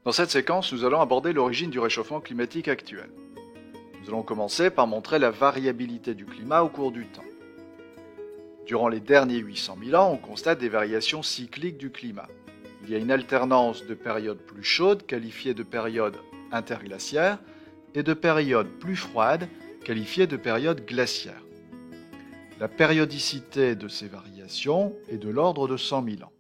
Dans cette séquence, nous allons aborder l'origine du réchauffement climatique actuel. Nous allons commencer par montrer la variabilité du climat au cours du temps. Durant les derniers 800 000 ans, on constate des variations cycliques du climat. Il y a une alternance de périodes plus chaudes, qualifiées de périodes interglaciaires, et de périodes plus froides, qualifiées de périodes glaciaires. La périodicité de ces variations est de l'ordre de 100 000 ans.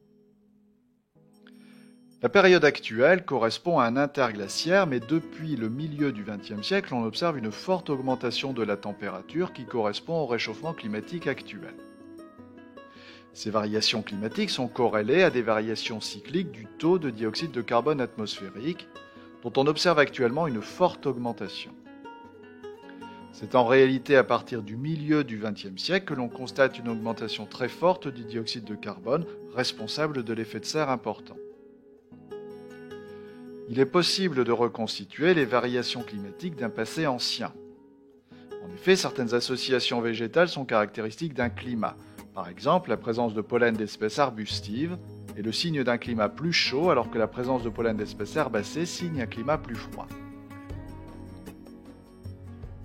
La période actuelle correspond à un interglaciaire, mais depuis le milieu du XXe siècle, on observe une forte augmentation de la température qui correspond au réchauffement climatique actuel. Ces variations climatiques sont corrélées à des variations cycliques du taux de dioxyde de carbone atmosphérique, dont on observe actuellement une forte augmentation. C'est en réalité à partir du milieu du XXe siècle que l'on constate une augmentation très forte du dioxyde de carbone, responsable de l'effet de serre important. Il est possible de reconstituer les variations climatiques d'un passé ancien. En effet, certaines associations végétales sont caractéristiques d'un climat. Par exemple, la présence de pollen d'espèces arbustives est le signe d'un climat plus chaud, alors que la présence de pollen d'espèces herbacées signe un climat plus froid.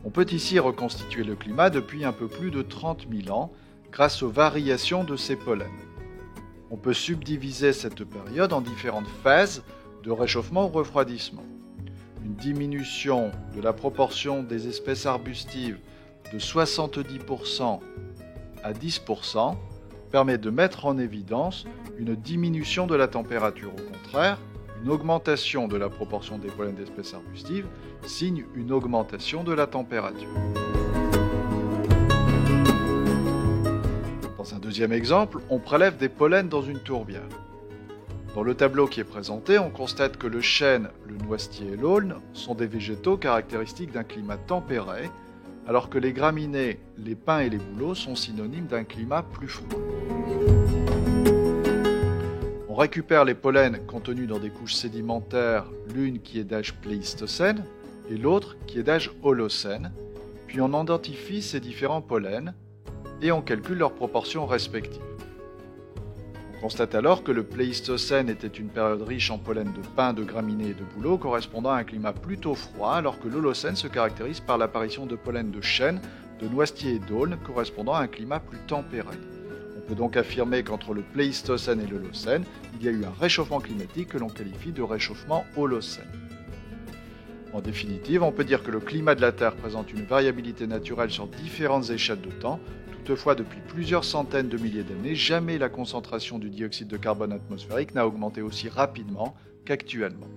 On peut ici reconstituer le climat depuis un peu plus de 30 000 ans grâce aux variations de ces pollens. On peut subdiviser cette période en différentes phases de réchauffement ou refroidissement. Une diminution de la proportion des espèces arbustives de 70% à 10% permet de mettre en évidence une diminution de la température. Au contraire, une augmentation de la proportion des pollens d'espèces arbustives signe une augmentation de la température. Dans un deuxième exemple, on prélève des pollens dans une tourbière. Dans le tableau qui est présenté, on constate que le chêne, le noisetier et l'aulne sont des végétaux caractéristiques d'un climat tempéré, alors que les graminées, les pins et les bouleaux sont synonymes d'un climat plus froid. On récupère les pollens contenus dans des couches sédimentaires, l'une qui est d'âge pléistocène et l'autre qui est d'âge holocène, puis on identifie ces différents pollens et on calcule leurs proportions respectives. On constate alors que le Pléistocène était une période riche en pollen de pins, de graminées et de bouleaux, correspondant à un climat plutôt froid, alors que l'Holocène se caractérise par l'apparition de pollen de chêne, de noisetier et d'aulne, correspondant à un climat plus tempéré. On peut donc affirmer qu'entre le Pléistocène et l'Holocène, il y a eu un réchauffement climatique que l'on qualifie de réchauffement Holocène. En définitive, on peut dire que le climat de la Terre présente une variabilité naturelle sur différentes échelles de temps. Toutefois, depuis plusieurs centaines de milliers d'années, jamais la concentration du dioxyde de carbone atmosphérique n'a augmenté aussi rapidement qu'actuellement.